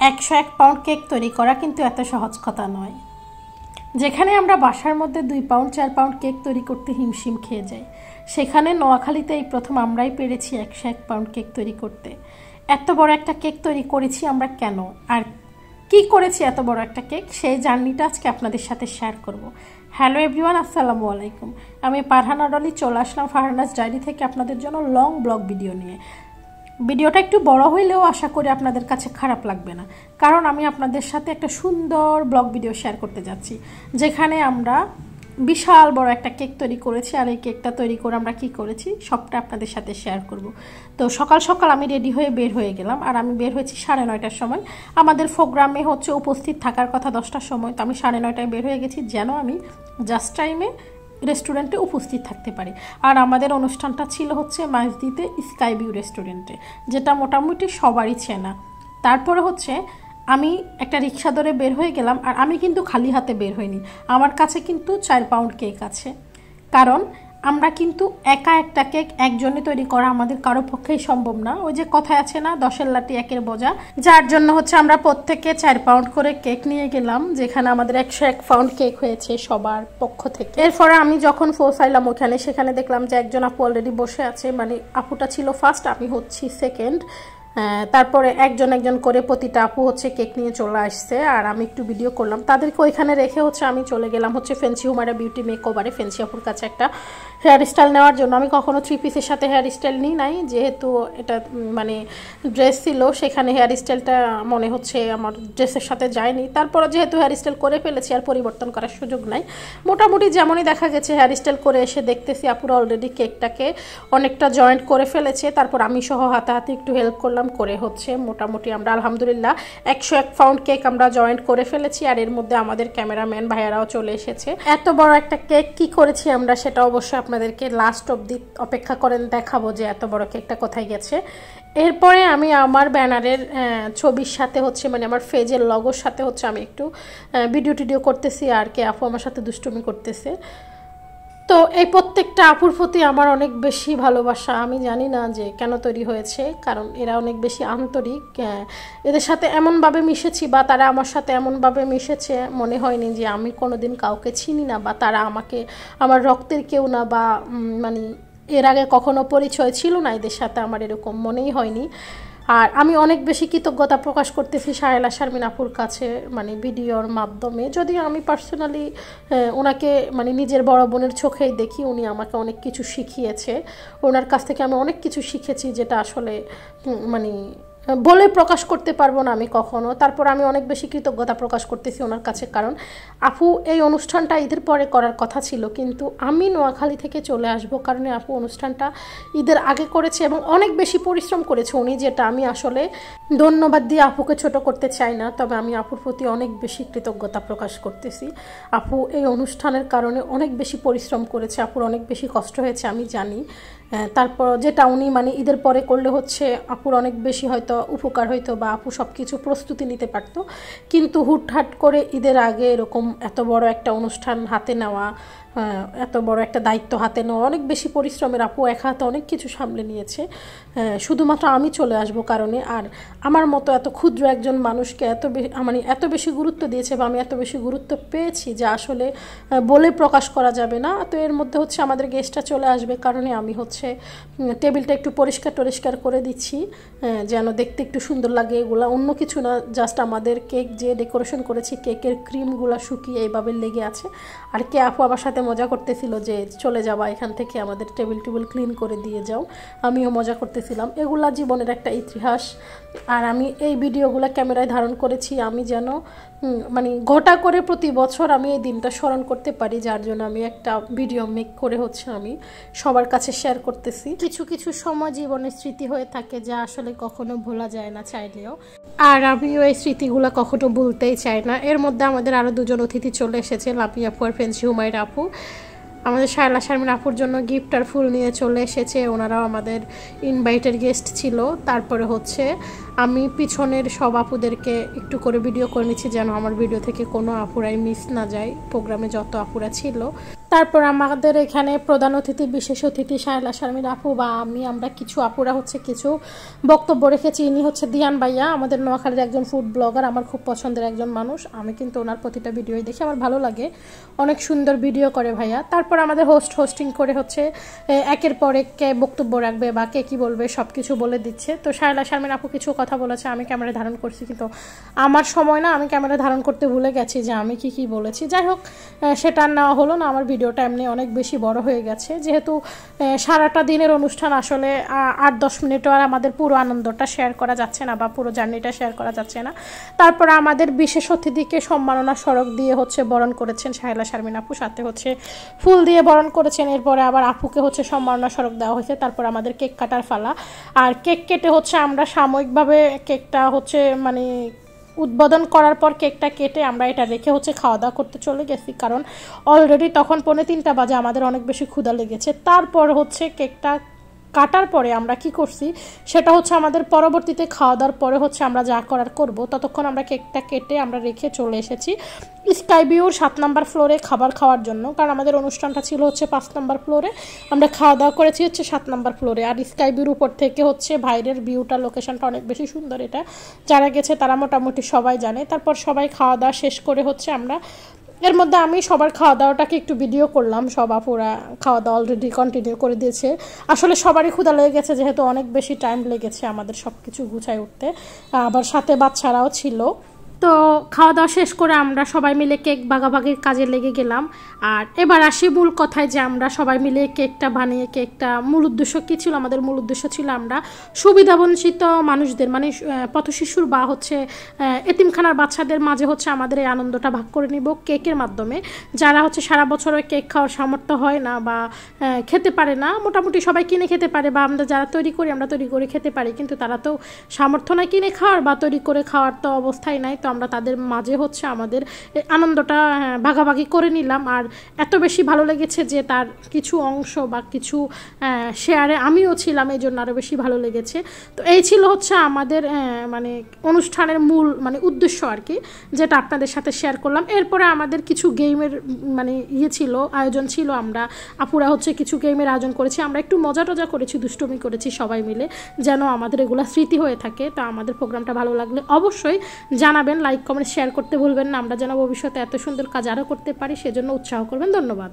101 pound cake তৈরি করা কিন্তু এত সহজ কথা নয়। যেখানে আমরা বাসার মধ্যে 2 পাউন্ড 4 পাউন্ড কেক তৈরি করতে হিমশিম খেয়ে যাই, সেখানে নোয়াখালীতে এই প্রথম আমরাই পেরেছি 101 পাউন্ড কেক তৈরি করতে। এত বড় একটা কেক তৈরি করেছি আমরা কেন, আর কি করেছি এত বড় একটা কেক, সেই জার্নিটা আজকে আপনাদের সাথে শেয়ার করব। হ্যালো এভরিওয়ান, আসসালামু আলাইকুম। আমি ফারহানা ডলি চলে আসলাম ফারহানাস ডায়েরি থেকে আপনাদের জন্য লং ব্লগ ভিডিও নিয়ে। ভিডিওটা একটু বড় হইলেও আশা করি আপনাদের কাছে খারাপ লাগবে না, কারণ আমি আপনাদের সাথে একটা সুন্দর ব্লগ ভিডিও শেয়ার করতে যাচ্ছি, যেখানে আমরা বিশাল বড় একটা কেক তৈরি করেছি। আর এই কেকটা তৈরি করে আমরা কি করেছি সবটা আপনাদের সাথে শেয়ার করব। তো সকাল সকাল আমি রেডি হয়ে বের হয়ে গেলাম, আর আমি বের হয়েছি 9:30টার সময়। আমাদের প্রোগ্রামে হচ্ছে উপস্থিত থাকার কথা 10টার সময়, তো আমি 9:30টায় বের হয়ে গেছি যেন আমি জাস্ট টাইমে রেস্টুরেন্টে উপস্থিত থাকতে পারি। আর আমাদের অনুষ্ঠানটা ছিল হচ্ছে মাইজদিতে স্কাই ভিউ রেস্টুরেন্টে, যেটা মোটামুটি সবারই চেনা। তারপরে হচ্ছে আমি একটা রিক্সা ধরে বের হয়ে গেলাম, আর আমি কিন্তু খালি হাতে বের হইনি। আমার কাছে কিন্তু 4 পাউন্ড কেক আছে, কারণ আমরা কিন্তু একা একটা কেক একজনে তৈরি করা আমাদের কারো পক্ষেই সম্ভব না। ওই যে কথায় আছে না, 10-এর লাঠি 1-এর বোঝা, যার জন্য হচ্ছে আমরা প্রত্যেকে 4 পাউন্ড করে কেক নিয়ে গেলাম, যেখানে আমাদের 101 পাউন্ড কেক হয়েছে সবার পক্ষ থেকে। এরপরে আমি যখন পৌঁছাইলাম ওখানে, সেখানে দেখলাম যে একজন আপু অলরেডি বসে আছে, মানে আপুটা ছিল ফার্স্ট, আমি হচ্ছি সেকেন্ড। তারপরে একজন একজন করে প্রতিটা আপু হচ্ছে কেক নিয়ে চলে আসছে, আর আমি একটু ভিডিও করলাম। তাদেরকে ওইখানে রেখে হচ্ছে আমি চলে গেলাম হচ্ছে ফেন্সি হুমায়রা বিউটি মেকওভারে, ফেন্সি আপুর কাছে একটা হেয়ার স্টাইল নেওয়ার জন্য। আমি কখনো 3 পিসের সাথে হেয়ার স্টাইল নিই নাই, যেহেতু এটা মানে ড্রেস ছিল, সেখানে হেয়ার স্টাইলটা মনে হচ্ছে আমার ড্রেসের সাথে যায়নি। তারপরে যেহেতু হেয়ার স্টাইল করে ফেলেছি, আর পরিবর্তন করার সুযোগ নাই। মোটামুটি যেমনই দেখা গেছে হেয়ার স্টাইল করে এসে দেখতেছি আপুরা অলরেডি কেকটাকে অনেকটা জয়েন্ট করে ফেলেছে। তারপর আমি সহ হাতাহাতি একটু হেল্প করলাম, করে হচ্ছে মোটামুটি আমরা আলহামদুলিল্লাহ 101 পাউন্ড কেক আমরা জয়েন্ট করে ফেলেছি। আর এর মধ্যে আমাদের ক্যামেরাম্যান ভাইয়ারাও চলে এসেছে। এত বড় একটা কেক কি করেছি আমরা সেটা অবশ্যই আপনাদেরকে লাস্ট অবধি অপেক্ষা করেন দেখাবো যে এত বড় কেকটা কোথায় গেছে। এরপরে আমি আমার ব্যানারের ছবির সাথে হচ্ছে মানে আমার ফেজের লগোর সাথে হচ্ছে আমি একটু ভিডিও টিডিও করতেছি, আর কে আপু আমার সাথে দুষ্টুমি করতেছে। তো এই প্রত্যেকটা আপুর প্রতি আমার অনেক বেশি ভালোবাসা। আমি জানি না যে কেন তৈরি হয়েছে, কারণ এরা অনেক বেশি আন্তরিক। এদের সাথে এমনভাবে মিশেছি বা তারা আমার সাথে এমনভাবে মিশেছে, মনে হয়নি যে আমি কোনোদিন কাউকে চিনি না বা তারা আমাকে আমার রক্তের কেউ না, বা মানে এর আগে কখনো পরিচয় ছিল না এদের সাথে, আমার এরকম মনেই হয়নি। আর আমি অনেক বেশি কৃতজ্ঞতা প্রকাশ করতেছি সাহেলা শারমিন আপুর কাছে, মানে ভিডিওর মাধ্যমে। যদিও আমি পার্সোনালি ওনাকে মানে নিজের বড় বোনের চোখেই দেখি, উনি আমাকে অনেক কিছু শিখিয়েছে, ওনার কাছ থেকে আমি অনেক কিছু শিখেছি, যেটা আসলে মানে বলে প্রকাশ করতে পারবো না আমি কখনো। তারপর আমি অনেক বেশি কৃতজ্ঞতা প্রকাশ করতেছি ওনার কাছে, কারণ আপু এই অনুষ্ঠানটা ঈদের পরে করার কথা ছিল, কিন্তু আমি নোয়াখালী থেকে চলে আসবো কারণে আপু অনুষ্ঠানটা ঈদের আগে করেছে এবং অনেক বেশি পরিশ্রম করেছে উনি, যেটা আমি আসলে ধন্যবাদ দিয়ে আপুকে ছোট করতে চাই না। তবে আমি আপুর প্রতি অনেক বেশি কৃতজ্ঞতা প্রকাশ করতেছি। আপু এই অনুষ্ঠানের কারণে অনেক বেশি পরিশ্রম করেছে, আপুর অনেক বেশি কষ্ট হয়েছে আমি জানি। তারপর যেটা উনি মানে ঈদের পরে করলে হচ্ছে আপুর অনেক বেশি হয়তো উপকার হইতো, বা আপু সব কিছু প্রস্তুতি নিতে পারতো, কিন্তু হুটহাট করে ঈদের আগে এরকম এত বড় একটা অনুষ্ঠান হাতে নেওয়া, এত বড় একটা দায়িত্ব হাতে নেওয়া অনেক বেশি পরিশ্রমের। আপু এক হাতে অনেক কিছু সামলে নিয়েছে শুধুমাত্র আমি চলে আসবো কারণে। আর আমার মতো এত ক্ষুদ্র একজন মানুষকে এত বেশি গুরুত্ব দিয়েছে, বা আমি এত বেশি গুরুত্ব পেয়েছি যা আসলে বলে প্রকাশ করা যাবে না। তো এর মধ্যে হচ্ছে আমাদের গেস্টটা চলে আসবে কারণে আমি হচ্ছে টেবিলটা একটু পরিষ্কার করে দিচ্ছি, যেন দেখতে একটু সুন্দর লাগে। এগুলা অন্য কিছু না, জাস্ট আমাদের কেক যে ডেকোরেশন করেছি কেকের ক্রিমগুলো শুকিয়ে এইভাবে লেগে আছে। আর কে আপু আমার সাথে মজা করতেছিল যে চলে যাওয়া এখান থেকে, আমাদের টেবিল ক্লিন করে দিয়ে যাও। আমিও মজা করতেছিলাম। এগুলা জীবনের একটা ইতিহাস, আর আমি এই ভিডিওগুলো ক্যামেরায় ধারণ করেছি আমি যেন মানে ঘটা করে প্রতি বছর আমি এই দিনটা স্মরণ করতে পারি, যার জন্য আমি একটা ভিডিও মেক করে হচ্ছে আমি সবার কাছে শেয়ার করতেছি। কিছু কিছু সময় জীবনের স্মৃতি হয়ে থাকে যা আসলে কখনো ভোলা যায় না চাইলেও, আর আমিও এই স্মৃতিগুলো কখনো ভুলতেই চাই না। এর মধ্যে আমাদের আরও 2জন অতিথি চলে এসেছে, লাপি আপু আর ফেন্সি হুমায়রা আপু। আমাদের সাহেলা শারমিন আপুর জন্য গিফট আর ফুল নিয়ে চলে এসেছে, ওনারাও আমাদের ইনভাইটেড গেস্ট ছিল। তারপরে হচ্ছে আমি পিছনের সব আপুদেরকে একটু করে ভিডিও করে নিচ্ছি, যেন আমার ভিডিও থেকে কোনো আপুরাই মিস না যায়, প্রোগ্রামে যত আপুরা ছিল। তারপর আমাদের এখানে প্রধান অতিথি বিশেষ অতিথি সাহেলা শারমিন আপু বা আমরা কিছু আপুরা কিছু বক্তব্য রেখেছি। ইনি দিয়ান ভাইয়া, আমাদের নোয়াখালীর একজন ফুড ব্লগার, আমার খুব পছন্দের একজন মানুষ। আমি কিন্তু ওনার প্রতিটা ভিডিওই দেখি, আমার ভালো লাগে, অনেক সুন্দর ভিডিও করে ভাইয়া। তারপর আমাদের হোস্টিং করে একের পর এক কে বক্তব্য রাখবে বা কে কী বলবে সব কিছু বলে দিচ্ছে। তো সাহেলা শারমিন আপু কিছু কথা বলেছে, আমি ক্যামেরা ধারণ করছি, কিন্তু আমার সময় না, আমি ক্যামেরা ধারণ করতে ভুলে গেছি যে আমি কি বলেছি। যাই হোক, সেটা নেওয়া হলো না, আমার ভিডিওটা এমনি অনেক বেশি বড় হয়ে গেছে, যেহেতু সারাটা দিনের অনুষ্ঠান, আসলে 8-10 মিনিটও আর আমাদের পুরো আনন্দটা শেয়ার করা যাচ্ছে না বা পুরো জার্নিটা শেয়ার করা যাচ্ছে না। তারপর আমাদের বিশেষ অতিথিকে সম্মাননা স্মারক দিয়ে বরণ করেছেন সাহেলা শারমিন আপু, সাথে ফুল দিয়ে বরণ করেছেন। এরপরে আবার আপুকে সম্মাননা স্মারক দেওয়া হয়েছে। তারপর আমাদের কেক কাটার ফালা, আর কেক কেটে আমরা সাময়িকভাবে কেকটা মানে উদ্বোধন করার পর কেকটা কেটে আমরা এটা রেখে খাওয়া দাওয়া করতে চলে গেছি, কারণ অলরেডি তখন 2:45 বাজে, আমাদের অনেক বেশি ক্ষুধা লেগেছে। তারপর কেকটা কাটার পরে আমরা কি করছি সেটা আমাদের পরবর্তীতে খাওয়া দাওয়ার পরে আমরা যা করার করব, ততক্ষণ আমরা কেকটা কেটে আমরা রেখে চলে এসেছি স্কাই ভিউর 7 নম্বর ফ্লোরে খাবার খাওয়ার জন্য, কারণ আমাদের অনুষ্ঠানটা ছিল 5 নম্বর ফ্লোরে, আমরা খাওয়া দাওয়া করেছি 7 নম্বর ফ্লোরে। আর স্কাই ভিউর উপর থেকে বাইরের ভিউটা, লোকেশনটা অনেক বেশি সুন্দর, এটা যারা গেছে তারা মোটামুটি সবাই জানে। তারপর সবাই খাওয়া দাওয়া শেষ করে আমরা, এর মধ্যে আমি সবার খাওয়া দাওয়াটাকে একটু ভিডিও করলাম, সব আপুরা খাওয়া দাওয়া অলরেডি কন্টিনিউ করে দিয়েছে। আসলে সবারই ক্ষুধা লেগে গেছে, যেহেতু অনেক বেশি টাইম লেগেছে আমাদের সব কিছু গুছায় উঠতে, আবার সাথে বাচ্চারাও ছিল। তো খাওয়া দাওয়া শেষ করে আমরা সবাই মিলে কেক ভাগাভাগির কাজে লেগে গেলাম। আর এবার আসি মূল কথায়, যে আমরা সবাই মিলে কেকটা বানিয়ে, কেকটা মূল উদ্দেশ্য কী ছিল? আমাদের মূল উদ্দেশ্য ছিল আমরা সুবিধাবঞ্চিত মানুষদের, মানে পথশিশুর বা এতিমখানার বাচ্চাদের মাঝে আমাদের এই আনন্দটা ভাগ করে নিব কেকের মাধ্যমে। যারা সারা বছর ওই কেক খাওয়ার সামর্থ্য হয় না বা খেতে পারে না, মোটামুটি সবাই কিনে খেতে পারে, বা আমরা যারা তৈরি করি আমরা তৈরি করে খেতে পারি, কিন্তু তারা তো সামর্থ্য নয় কিনে খাওয়ার বা তৈরি করে খাওয়ার তো অবস্থায় নাই। তো আমরা তাদের মাঝে আমাদের আনন্দটা ভাগাভাগি করে নিলাম। আর এত বেশি ভালো লেগেছে যে তার কিছু অংশ বা কিছু শেয়ারে আমিও ছিলাম, এই জন্য আরও বেশি ভালো লেগেছে। তো এই ছিল আমাদের মানে অনুষ্ঠানের মূল উদ্দেশ্য আর কি, যেটা আপনাদের সাথে শেয়ার করলাম। এরপরে আমাদের কিছু গেমের ছিল, আয়োজন ছিল, আমরা আপুরা কিছু গেমের আয়োজন করেছি, আমরা একটু মজা টজা করেছি, দুষ্টুমি করেছি সবাই মিলে, যেন আমাদের এগুলো স্মৃতি হয়ে থাকে। তো আমাদের প্রোগ্রামটা ভালো লাগলে অবশ্যই জানাবেন, লাইক কমেন্ট শেয়ার করতে ভুলবেন না, আমরা যেন ভবিষ্যতে এত সুন্দর কাজ আরও করতে পারি সেজন্য উৎসাহ করবেন। ধন্যবাদ।